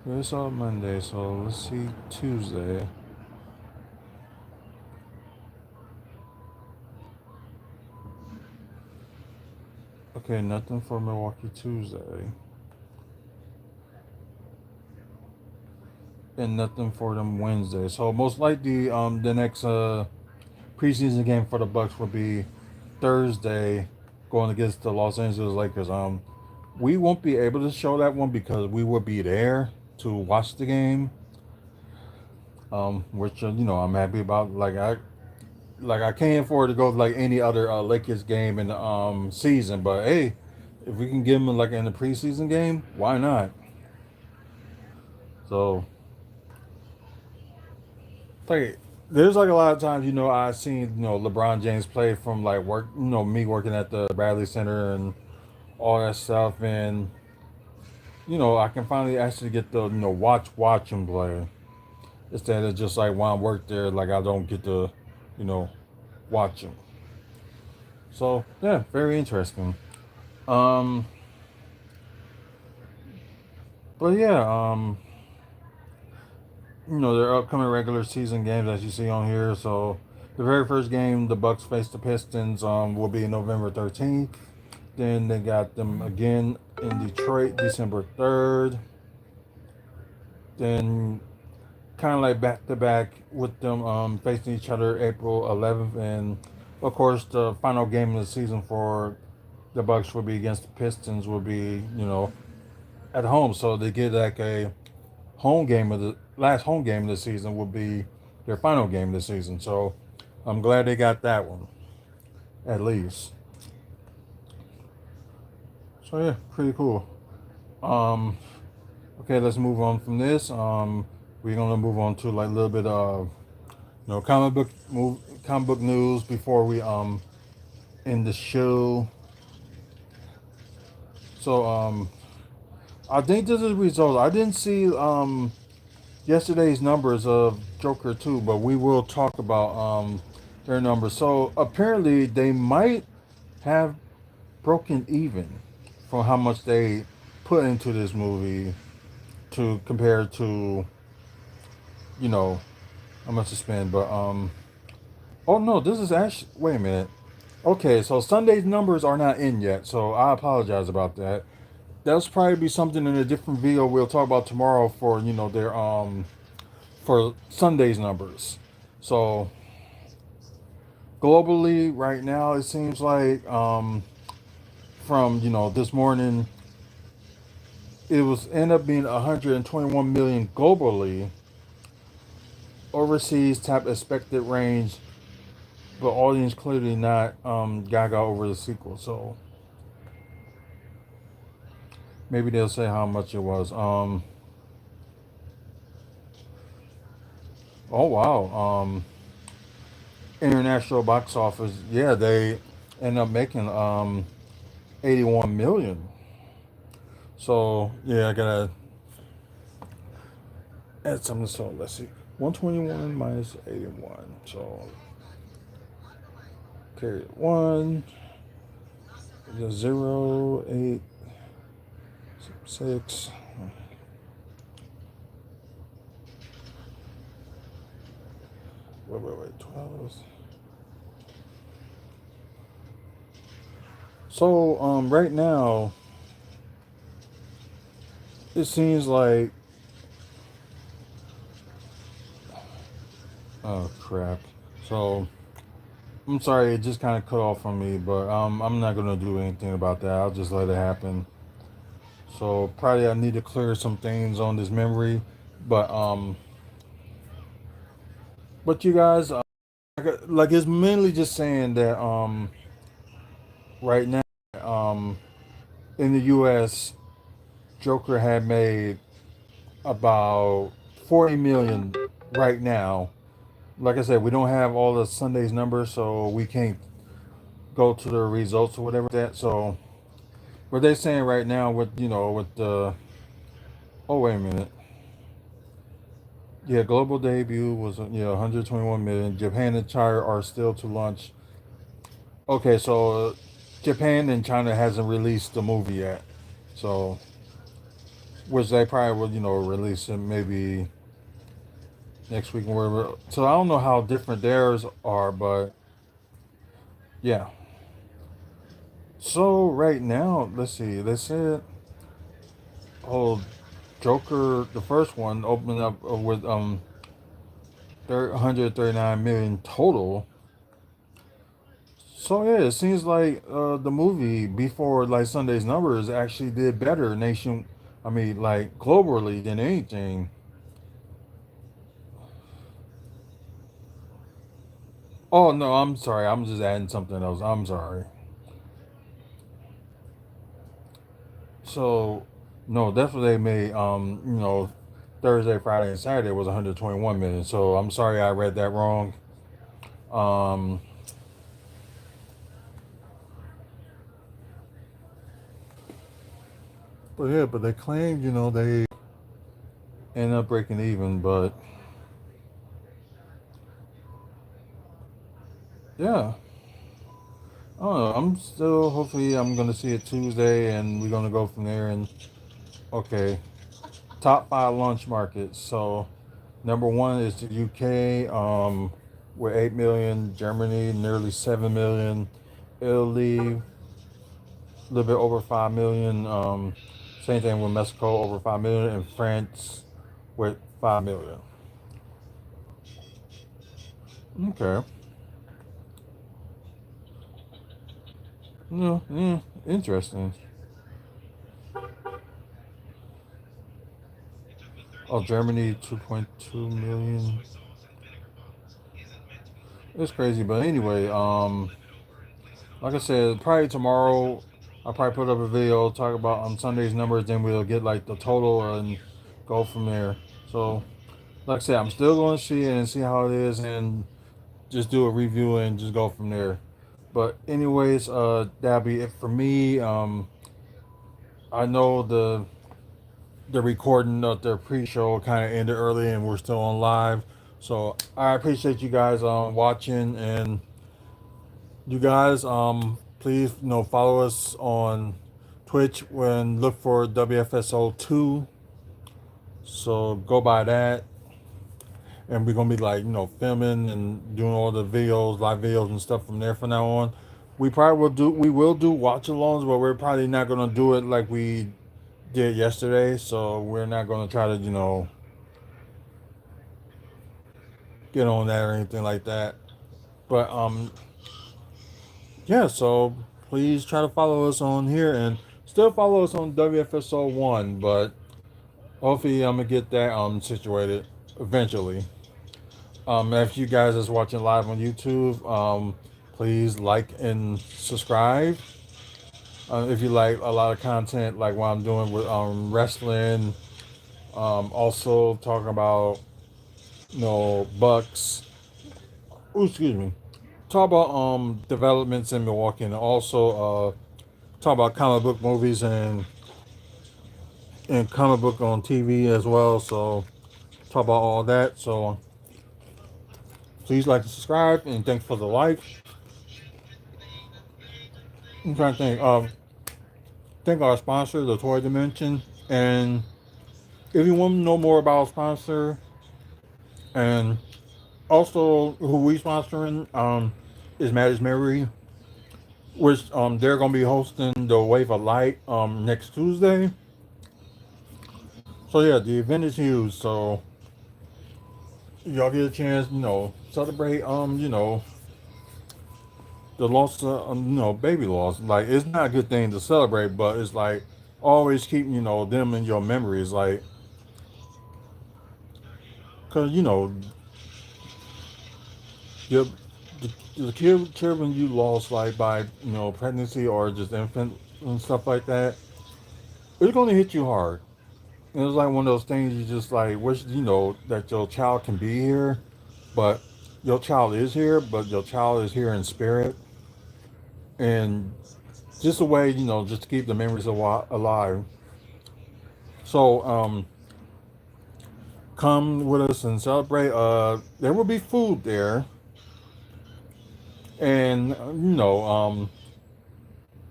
It's on Monday, so let's see Tuesday. Okay, nothing for Milwaukee Tuesday. And nothing for them Wednesday. So most likely the next preseason game for the Bucks will be Thursday going against the Los Angeles Lakers. We won't be able to show that one because we will be there to watch the game. Which I'm happy about. I can't afford to go to like any other Lakers game in the season, but hey, if we can get them like in the preseason game, why not? So like there's like a lot of times I've seen LeBron James play from like work me working at the Bradley Center and all that stuff, and I can finally actually get to watch him play instead of just like when I work there, like I don't get to you know watch him. So yeah, very interesting. Um, but yeah, their upcoming regular season games as you see on here. So the very first game, the Bucks face the Pistons, will be November 13th. Then they got them again in Detroit, December 3rd. Then kind of like back to back with them facing each other April 11th, and of course the final game of the season for the Bucks will be against the Pistons. Will be at home, so they get like a home game of the last home game of the season will be their final game of the season. So I'm glad they got that one at least. So yeah, pretty cool. Um, okay, let's move on from this. We're gonna move on to like a little bit of comic book news before we end the show. So I think this is results. I didn't see yesterday's numbers of Joker 2, but we will talk about their numbers. So apparently they might have broken even for how much they put into this movie to compare to you know how much to spend. But oh no, this is actually wait a minute. Okay, so Sunday's numbers are not in yet, so I apologize about that. That'll probably be something in a different video we'll talk about tomorrow for their for Sunday's numbers. So globally right now it seems like from this morning it was end up being 121 million globally. Overseas top expected range, but audience clearly not gaga over the sequel. So maybe they'll say how much it was. Oh wow. International box office. Yeah, they end up making 81 million. So yeah, I gotta add something. So let's see, 121 minus 81. So carry one. The 0, 8, 6. Wait. 12. So right now it seems like oh crap. So I'm sorry, it just kind of cut off from me, but I'm not gonna do anything about that. I'll just let it happen. So probably I need to clear some things on this memory, but you guys, like it's mainly just saying that right now in the U.S. Joker had made about 40 million right now. Like I said, we don't have all the Sunday's numbers, so we can't go to the results or whatever that. So what they saying right now with with the oh wait a minute. Yeah, global debut was 121 million. Japan and China are still to launch. Okay, so Japan and China hasn't released the movie yet, so which they probably will release it maybe next week or whatever. So I don't know how different theirs are, but yeah. So right now, let's see. They said, oh, Joker, the first one, opened up with 139 million total. So yeah, it seems like the movie before like Sunday's numbers actually did better nation. I mean, like globally than anything. Oh no, I'm sorry. I'm just adding something else. I'm sorry. So no, that's what they made. Thursday, Friday, and Saturday was 121 million. So I'm sorry I read that wrong. Um, but yeah, but they claimed they ended up breaking even. But yeah, I don't know. I'm still hopefully I'm gonna see it Tuesday, and we're gonna go from there. And okay, top five launch markets. So number one is the UK, with 8 million. Germany nearly 7 million. Italy a little bit over 5 million. Same thing with Mexico, over 5 million, and France with 5 million. Okay, no, yeah, interesting. Oh, Germany 2.2 million. It's crazy, but anyway, like I said, probably tomorrow I'll probably put up a video talk about Sunday's numbers. Then we'll get like the total and go from there. So, like I said, I'm still going to see it and see how it is, and just do a review and just go from there. But anyways, that'll be it for me. I know the recording of the pre-show kind of ended early, and we're still on live. So I appreciate you guys watching, and you guys please follow us on Twitch when look for WFSO 2. So go by that, and we're gonna be like filming and doing all the videos, live videos and stuff from there from now on. We will do watch alongs, but we're probably not gonna do it like we did yesterday. So we're not gonna try to get on that or anything like that. But yeah, so please try to follow us on here and still follow us on WFSO 1, but hopefully I'm gonna get that situated eventually. If you guys is watching live on YouTube, please like and subscribe. If you like a lot of content like what I'm doing with wrestling, also talking about Bucks. Ooh, excuse me. Talk about developments in Milwaukee, and also talk about comic book movies and comic book on TV as well. So talk about all that. So please like and subscribe, and thanks for the like. I'm trying to think our sponsor, the Toy Dimension, and if you want to know more about our sponsor and also who we sponsoring, is Matt is Mary, which they're gonna be hosting the Wave of Light next Tuesday. So yeah, the event is huge. So y'all get a chance, celebrate the loss of baby loss. Like it's not a good thing to celebrate, but it's like always keep them in your memories, like because your the children you lost like by pregnancy or just infant and stuff like that, it's gonna hit you hard. And it's like one of those things you just like wish that your child can be here, but your child is here, but your child is here in spirit, and just a way, just to keep the memories alive. So come with us and celebrate. There will be food there, and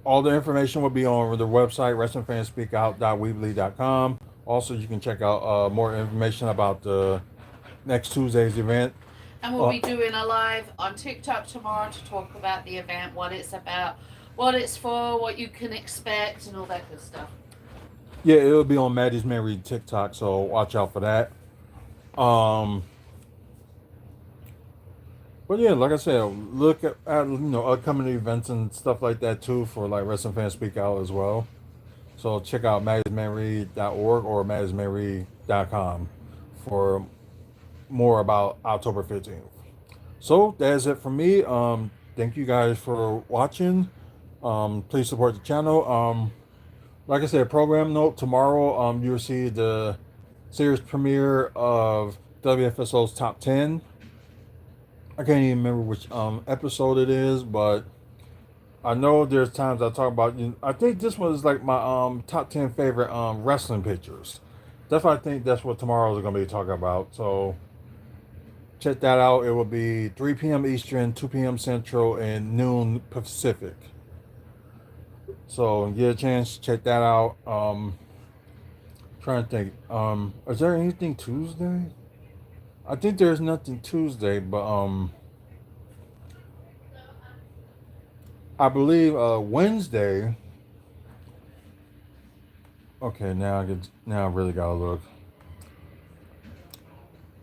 all the information will be on the website wrestlingfanspeakout.weebly.com. Also, you can check out more information about the next Tuesday's event. And we'll be doing a live on TikTok tomorrow to talk about the event, what it's about, what it's for, what you can expect, and all that good stuff. Yeah, it'll be on Maddie's Married TikTok, so watch out for that. But yeah, like I said, look at upcoming events and stuff like that too for like Wrestling Fans Speak Out as well. So check out maddysmarried.org or maddysmarried.com for more about October 15th. So that's it from me. Thank you guys for watching. Please support the channel. Like I said, program note tomorrow. You'll see the series premiere of WFSO's Top 10. I can't even remember which episode it is, but I know there's times I talk about. I think this one is like my top 10 favorite wrestling pictures. That's what I think. That's what tomorrow is going to be talking about. So check that out. It will be 3 p.m. Eastern, 2 p.m. Central, and noon Pacific. So get a chance to check that out. Trying to think. Is there anything Tuesday? I think there's nothing Tuesday, but I believe Wednesday. Okay, now I really gotta look.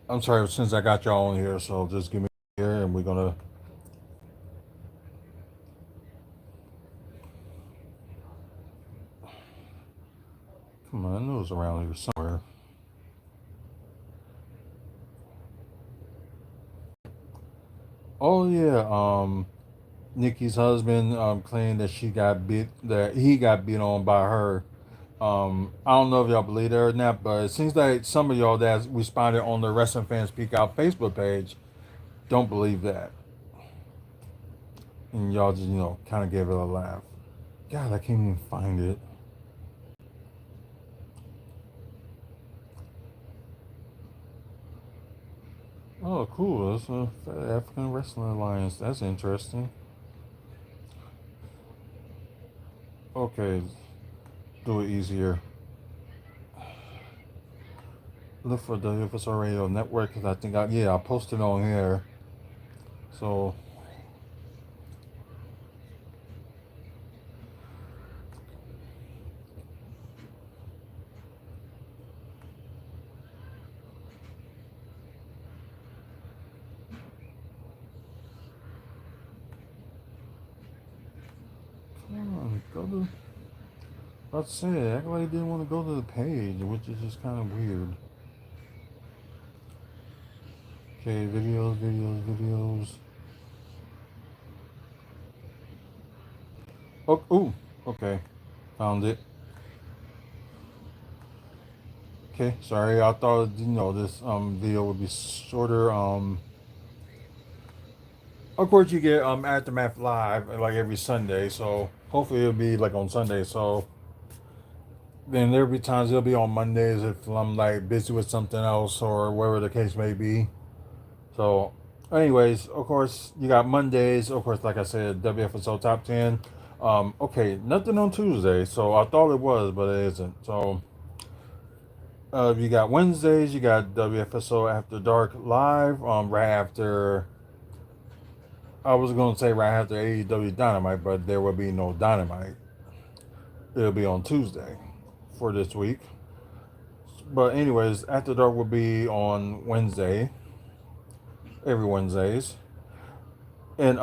I'm sorry since I got y'all on here, so just give me here and we're gonna. Come on, I know it's around here somewhere. Oh yeah, Nikki's husband claimed that he got beat on by her. I don't know if y'all believe it or not, but it seems like some of y'all that responded on the Wrestling Fans Speak Out Facebook page don't believe that, and y'all just kind of gave it a laugh. God, I can't even find it. Oh, cool. That's a African Wrestling Alliance. That's interesting. Okay, do it easier. Look for the WFSO Radio Network because I think I posted on here. So come on, go to. Let's say, act like I didn't want to go to the page, which is just kind of weird. Okay, videos. Oh, ooh, okay, found it. Okay, sorry, I thought this video would be shorter. Of course you get Aftermath Live like every Sunday, so hopefully it'll be like on Sunday. So then there'll be times it'll be on Mondays if I'm like busy with something else or whatever the case may be. So, anyways, of course, you got Mondays. Of course, like I said, WFSO Top 10. Okay, nothing on Tuesday. So I thought it was, but it isn't. So, you got Wednesdays. You got WFSO After Dark Live. Right after. I was going to say right after AEW Dynamite, but there will be no Dynamite. It'll be on Tuesday for this week. But anyways, After Dark will be on Wednesday. Every Wednesdays. And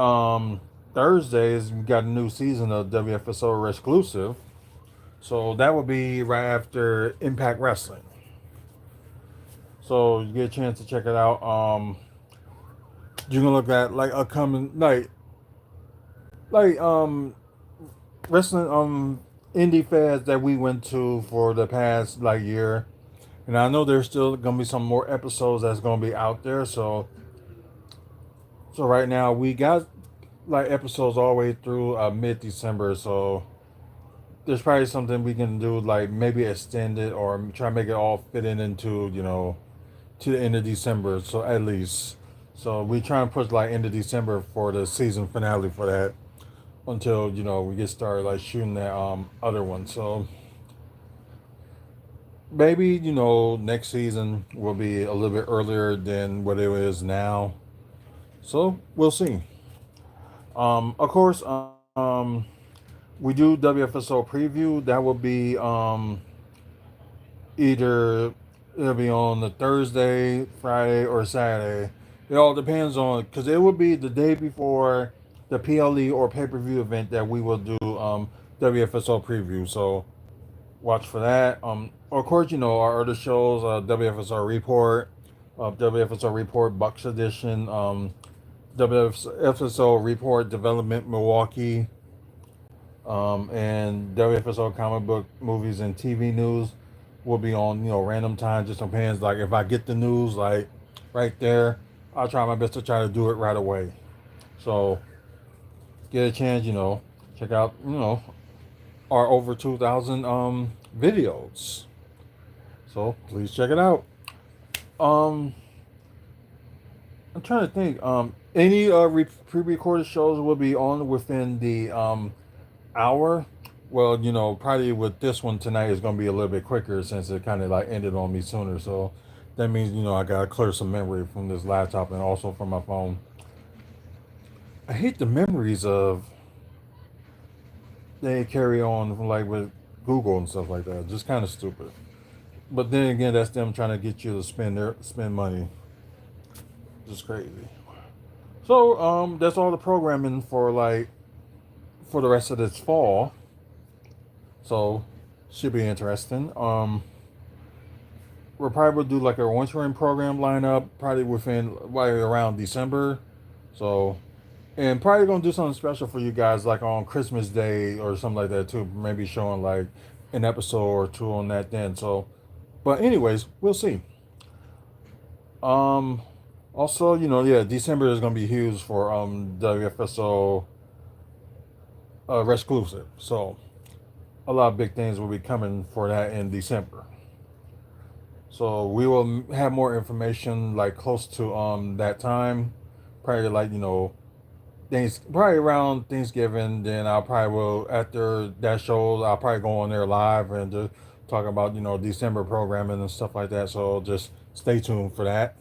Thursdays we got a new season of WFSO exclusive. So that will be right after Impact Wrestling. So you get a chance to check it out. You can look at like upcoming wrestling indie fairs that we went to for the past like year. And I know there's still gonna be some more episodes that's gonna be out there. So right now we got like episodes all the way through mid-December. So there's probably something we can do, like maybe extend it or try to make it all fit in into, to the end of December. So at least, so we try and push like end of December for the season finale for that until we get started like shooting that other one. So maybe next season will be a little bit earlier than what it is now. So we'll see. Of course, we do WFSO preview. That will be either it'll be on the Thursday, Friday, or Saturday. It all depends on because it will be the day before the PLE or pay per view event that we will do WFSO preview. So watch for that. Of course, our other shows, WFSO Report, WFSO Report Bucks Edition, WFSO Report Development Milwaukee, and WFSO Comic Book Movies and TV News will be on random time. Just depends. Like if I get the news like right there, I'll try my best to try to do it right away. So get a chance, check out our over 2,000 videos. So please check it out. Um, I'm trying to think. Any pre-recorded shows will be on within the hour. Well, probably with this one tonight is going to be a little bit quicker since it kind of like ended on me sooner. So that means I got to clear some memory from this laptop and also from my phone. I hate the memories of they carry on like with Google and stuff like that. Just kind of stupid. But then again, that's them trying to get you to spend money. Just crazy. So that's all the programming for for the rest of this fall. So should be interesting. We'll probably do like a winter program lineup probably within right around December. So and probably gonna do something special for you guys like on Christmas Day or something like that too. Maybe showing like an episode or two on that then. So but anyways, we'll see. Um Also, yeah, December is gonna be huge for WFSO Exclusive. So a lot of big things will be coming for that in December. So we will have more information like close to that time, probably like things probably around Thanksgiving. Then I'll probably will after that show I'll probably go on there live and just talk about December programming and stuff like that. So just stay tuned for that.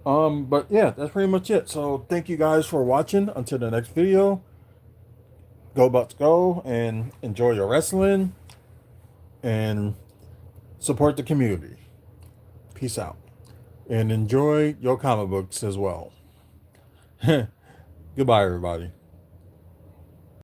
But yeah, that's pretty much it. So thank you guys for watching. Until the next video, go Bucks go and enjoy your wrestling and support the community. Peace out. And enjoy your comic books as well. Goodbye, everybody.